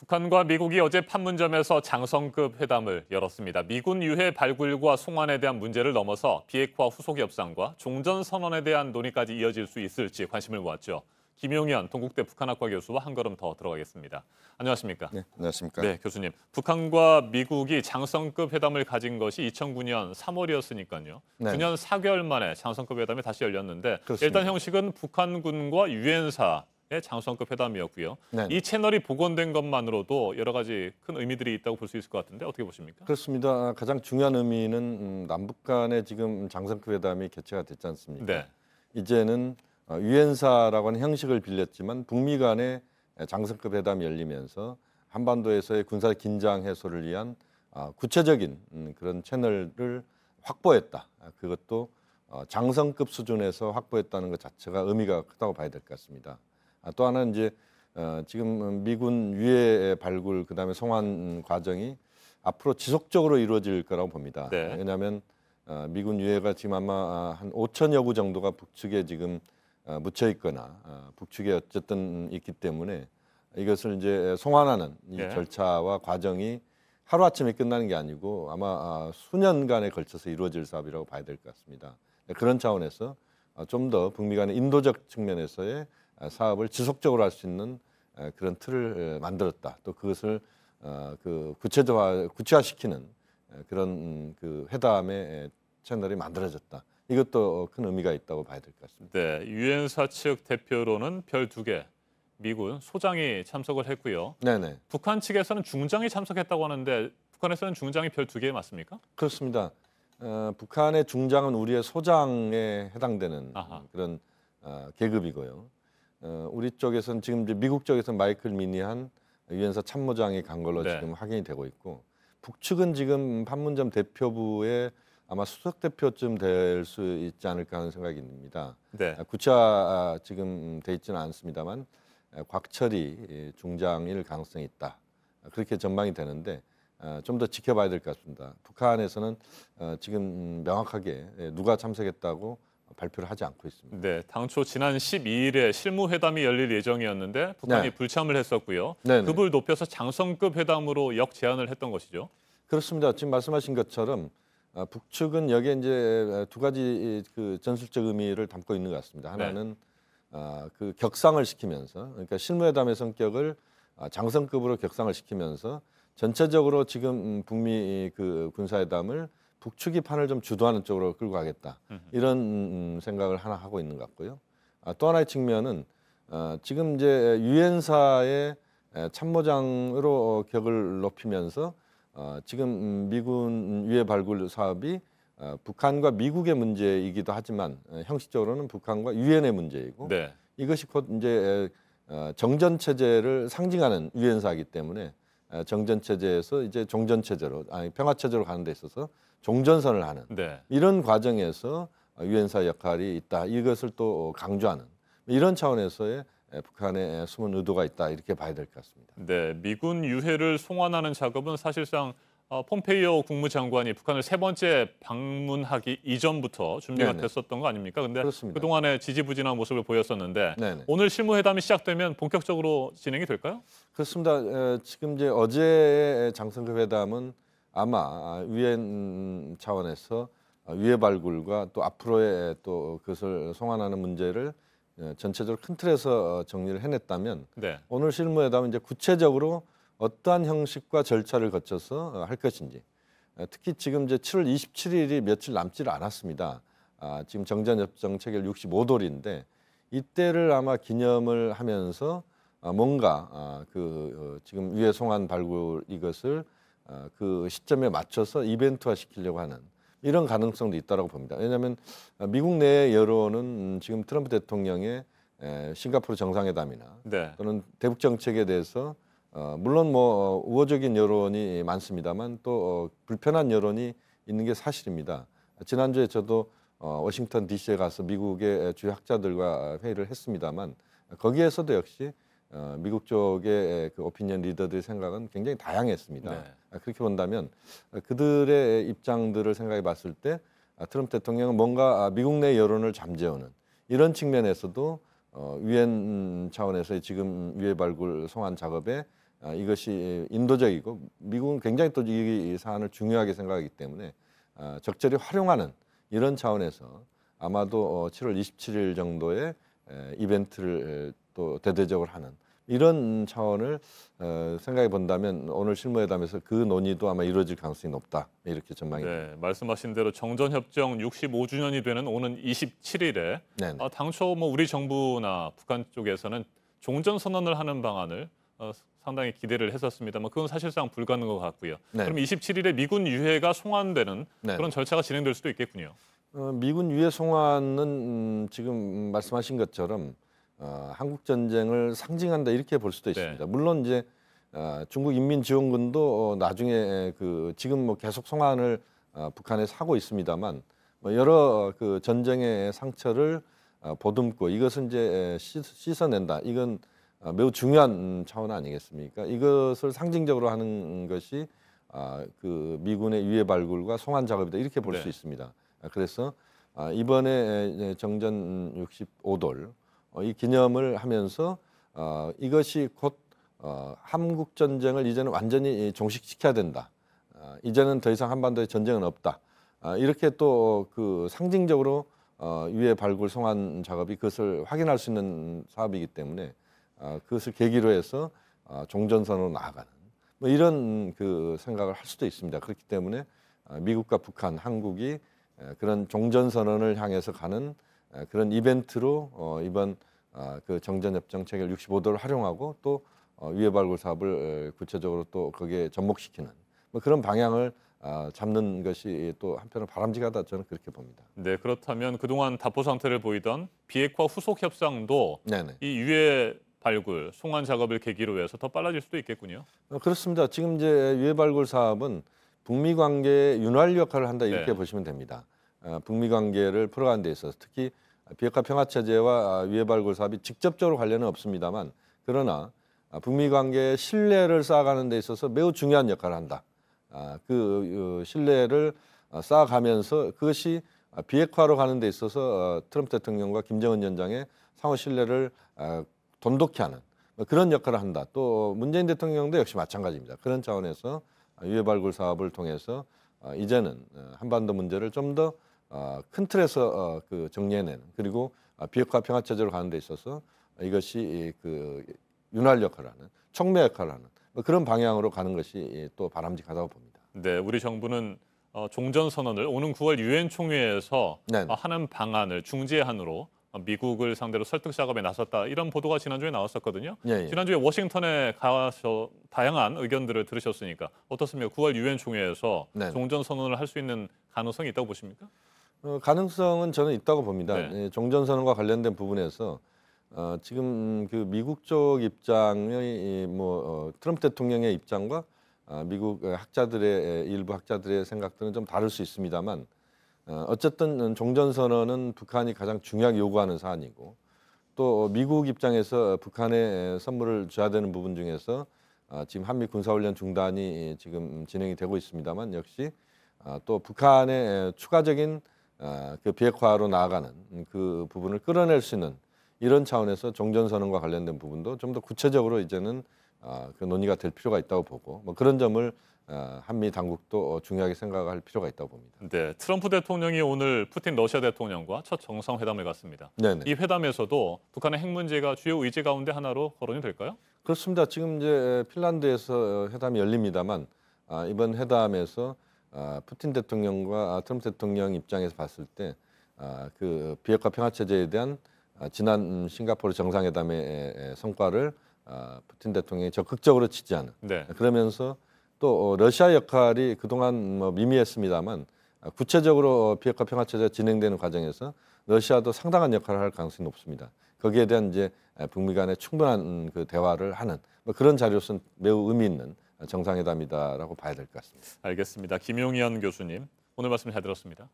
북한과 미국이 어제 판문점에서 장성급 회담을 열었습니다. 미군 유해 발굴과 송환에 대한 문제를 넘어서 비핵화 후속 협상과 종전선언에 대한 논의까지 이어질 수 있을지 관심을 모았죠. 김용현 동국대 북한학과 교수와 한 걸음 더 들어가겠습니다. 안녕하십니까? 네, 안녕하십니까? 네, 교수님. 북한과 미국이 장성급 회담을 가진 것이 2009년 3월이었으니까요. 네. 9년 4개월 만에 장성급 회담이 다시 열렸는데 그렇습니다. 일단 형식은 북한군과 유엔사의 장성급 회담이었고요. 네. 이 채널이 복원된 것만으로도 여러 가지 큰 의미들이 있다고 볼 수 있을 것 같은데 어떻게 보십니까? 그렇습니다. 가장 중요한 의미는 남북 간의 지금 장성급 회담이 개최가 됐지 않습니까? 네. 이제는 유엔사라고 하는 형식을 빌렸지만 북미 간의 장성급 회담이 열리면서 한반도에서의 군사 긴장 해소를 위한 구체적인 그런 채널을 확보했다. 그것도 장성급 수준에서 확보했다는 것 자체가 의미가 크다고 봐야 될 것 같습니다. 또 하나는 이제 지금 미군 유해 발굴 그다음에 송환 과정이 앞으로 지속적으로 이루어질 거라고 봅니다. 네. 왜냐하면 미군 유해가 지금 아마 한 5천여 구 정도가 북측에 지금 묻혀 있거나 북측에 어쨌든 있기 때문에 이것을 이제 송환하는 이 네. 절차와 과정이 하루아침에 끝나는 게 아니고 아마 수년간에 걸쳐서 이루어질 사업이라고 봐야 될 것 같습니다. 그런 차원에서 좀 더 북미 간의 인도적 측면에서의 사업을 지속적으로 할 수 있는 그런 틀을 만들었다. 또 그것을 구체화시키는 그런 그 회담의 채널이 만들어졌다. 이것도 큰 의미가 있다고 봐야 될 것 같습니다. 네, 유엔사 측 대표로는 별 2개 미군 소장이 참석을 했고요. 네네. 북한 측에서는 중장이 참석했다고 하는데 북한에서는 중장이 별 2개 맞습니까? 그렇습니다. 북한의 중장은 우리의 소장에 해당되는 아하. 그런 계급이고요. 우리 쪽에서는 지금 이제 미국 쪽에서는 마이클 미니한 유엔사 참모장이 간 걸로 네. 지금 확인이 되고 있고 북측은 지금 판문점 대표부에 아마 수석 대표쯤 될 수 있지 않을까 하는 생각이 듭니다. 네. 구체화 지금 돼 있지는 않습니다만 곽철이 중장일 가능성이 있다. 그렇게 전망이 되는데 좀 더 지켜봐야 될 것 같습니다. 북한에서는 지금 명확하게 누가 참석했다고 발표를 하지 않고 있습니다. 네, 당초 지난 12일에 실무회담이 열릴 예정이었는데 북한이 네. 불참을 했었고요. 네네. 급을 높여서 장성급 회담으로 역제안을 했던 것이죠. 그렇습니다. 지금 말씀하신 것처럼 북측은 여기에 이제 두 가지 그 전술적 의미를 담고 있는 것 같습니다. 하나는 그 격상을 시키면서 그러니까 실무회담의 성격을 장성급으로 격상을 시키면서 전체적으로 지금 북미 그 군사회담을 북측이 판을 좀 주도하는 쪽으로 끌고 가겠다 이런 생각을 하나 하고 있는 것 같고요. 또 하나의 측면은 지금 이제 유엔사의 참모장으로 격을 높이면서 지금 미군 유해 발굴 사업이 북한과 미국의 문제이기도 하지만 형식적으로는 북한과 유엔의 문제이고 네. 이것이 곧 이제 정전 체제를 상징하는 유엔사이기 때문에 정전 체제에서 이제 종전 체제로 평화 체제로 가는 데 있어서 종전선을 하는 네. 이런 과정에서 유엔사 역할이 있다. 이것을 또 강조하는 이런 차원에서의 북한의 숨은 의도가 있다. 이렇게 봐야 될 것 같습니다. 네, 미군 유해를 송환하는 작업은 사실상 폼페이오 국무장관이 북한을 3번째 방문하기 이전부터 준비가 네네. 됐었던 거 아닙니까? 근데 그렇습니다. 그동안에 지지부진한 모습을 보였었는데 네네. 오늘 실무회담이 시작되면 본격적으로 진행이 될까요? 그렇습니다. 지금 이제 어제의 장성급 회담은 아마 유엔 차원에서 유해 발굴과 또 앞으로의 또 그것을 송환하는 문제를 전체적으로 큰 틀에서 정리를 해냈다면 네. 오늘 실무회담은 이제 구체적으로 어떠한 형식과 절차를 거쳐서 할 것인지 특히 지금 이제 7월 27일이 며칠 남지를 않았습니다. 지금 정전협정 체결 65돌인데 이때를 아마 기념을 하면서 뭔가 지금 유해 송환 발굴 이것을 그 시점에 맞춰서 이벤트화 시키려고 하는 이런 가능성도 있다고 봅니다. 왜냐하면 미국 내 여론은 지금 트럼프 대통령의 싱가포르 정상회담이나 네. 또는 대북 정책에 대해서 물론 뭐 우호적인 여론이 많습니다만 또 불편한 여론이 있는 게 사실입니다. 지난주에 저도 워싱턴 DC에 가서 미국의 주요 학자들과 회의를 했습니다만 거기에서도 역시 미국 쪽의 그 오피니언 리더들의 생각은 굉장히 다양했습니다. 네. 그렇게 본다면 그들의 입장들을 생각해 봤을 때 트럼프 대통령은 뭔가 미국 내 여론을 잠재우는 이런 측면에서도 유엔 차원에서의 지금 유해 발굴 송환 작업에 이것이 인도적이고 미국은 굉장히 또 이 사안을 중요하게 생각하기 때문에 적절히 활용하는 이런 차원에서 아마도 7월 27일 정도에 이벤트를 또 대대적으로 하는 이런 차원을 생각해 본다면 오늘 실무회담에서 그 논의도 아마 이루어질 가능성이 높다 이렇게 전망이 됩니다. 네, 말씀하신 대로 정전협정 65주년이 되는 오는 27일에 네네. 당초 뭐 우리 정부나 북한 쪽에서는 종전 선언을 하는 방안을 상당히 기대를 했었습니다만 그건 사실상 불가능한 것 같고요. 네. 그럼 27일에 미군 유해가 송환되는 네. 그런 절차가 진행될 수도 있겠군요. 미군 유해 송환은 지금 말씀하신 것처럼 한국 전쟁을 상징한다 이렇게 볼 수도 있습니다. 네. 물론 이제 중국 인민지원군도 나중에 지금 뭐 계속 송환을 북한에서 하고 있습니다만 뭐 여러 그 전쟁의 상처를 보듬고 이것은 이제 씻어낸다. 이건 매우 중요한 차원 아니겠습니까? 이것을 상징적으로 하는 것이 그 미군의 유해 발굴과 송환 작업이다 이렇게 볼 수 네. 있습니다. 그래서 이번에 정전 65돌 이 기념을 하면서 이것이 곧 한국 전쟁을 이제는 완전히 종식시켜야 된다. 이제는 더 이상 한반도에 전쟁은 없다. 이렇게 또 그 상징적으로 유해 발굴 송환 작업이 그것을 확인할 수 있는 사업이기 때문에 그것을 계기로 해서 종전선으로 나아가는 뭐 이런 그 생각을 할 수도 있습니다. 그렇기 때문에 미국과 북한, 한국이 그런 종전선언을 향해서 가는 그런 이벤트로 이번 그 정전협정 체결 65도를 활용하고 또 유해 발굴 사업을 구체적으로 또 거기에 접목시키는 뭐 그런 방향을 잡는 것이 또 한편으로 바람직하다 저는 그렇게 봅니다. 네, 그렇다면 그동안 답보 상태를 보이던 비핵화 후속 협상도 네네. 이 유해 발굴, 송환 작업을 계기로 해서 더 빨라질 수도 있겠군요. 그렇습니다. 지금 이제 유해 발굴 사업은 북미 관계의 윤활 역할을 한다 이렇게 네. 보시면 됩니다. 북미 관계를 풀어가는 데 있어서 특히 비핵화 평화 체제와 유해 발굴 사업이 직접적으로 관련은 없습니다만 그러나 북미 관계의 신뢰를 쌓아가는 데 있어서 매우 중요한 역할을 한다. 그 신뢰를 쌓아가면서 그것이 비핵화로 가는 데 있어서 트럼프 대통령과 김정은 위원장의 상호 신뢰를 돈독히 하는 그런 역할을 한다. 또 문재인 대통령도 역시 마찬가지입니다. 그런 차원에서 유해 발굴 사업을 통해서 이제는 한반도 문제를 좀 더 큰 틀에서 그 정리해내는 그리고 비핵화 평화 체제로 가는 데 있어서 이것이 그 윤활 역할을 하는 촉매 역할을 하는 뭐 그런 방향으로 가는 것이 또 바람직하다고 봅니다. 네, 우리 정부는 종전 선언을 오는 9월 유엔 총회에서 네네. 하는 방안을 중재안으로 미국을 상대로 설득 작업에 나섰다 이런 보도가 지난주에 나왔었거든요. 예. 지난주에 워싱턴에 가서 다양한 의견들을 들으셨으니까 어떻습니까? 9월 유엔 총회에서 네네. 종전 선언을 할 수 있는 가능성이 있다고 보십니까? 가능성은 저는 있다고 봅니다. 네. 종전선언과 관련된 부분에서 지금 그 미국 쪽 입장의 트럼프 대통령의 입장과 미국 학자들의 일부 학자들의 생각들은 좀 다를 수 있습니다만 어쨌든 종전선언은 북한이 가장 중요하게 요구하는 사안이고 또 미국 입장에서 북한에 선물을 줘야 되는 부분 중에서 지금 한미 군사훈련 중단이 지금 진행이 되고 있습니다만 역시 또 북한의 추가적인 그 비핵화로 나아가는 그 부분을 끌어낼 수 있는 이런 차원에서 종전선언과 관련된 부분도 좀 더 구체적으로 이제는 그 논의가 될 필요가 있다고 보고 뭐 그런 점을 한미 당국도 중요하게 생각할 필요가 있다고 봅니다. 네, 트럼프 대통령이 오늘 푸틴 러시아 대통령과 첫 정상회담을 갖습니다. 네네. 이 회담에서도 북한의 핵 문제가 주요 의제 가운데 하나로 거론이 될까요? 그렇습니다. 지금 이제 핀란드에서 회담이 열립니다만 이번 회담에서 푸틴 대통령과 트럼프 대통령 입장에서 봤을 때 그 비핵화 평화 체제에 대한 지난 싱가포르 정상회담의 성과를 푸틴 대통령이 적극적으로 지지하는 네. 그러면서 또 러시아 역할이 그동안 뭐 미미했습니다만 구체적으로 비핵화 평화 체제가 진행되는 과정에서 러시아도 상당한 역할을 할 가능성이 높습니다. 거기에 대한 이제 북미 간의 충분한 그 대화를 하는 뭐 그런 자리로서는 매우 의미 있는 정상회담이다라고 봐야 될 것 같습니다. 알겠습니다. 김용현 교수님, 오늘 말씀 잘 들었습니다.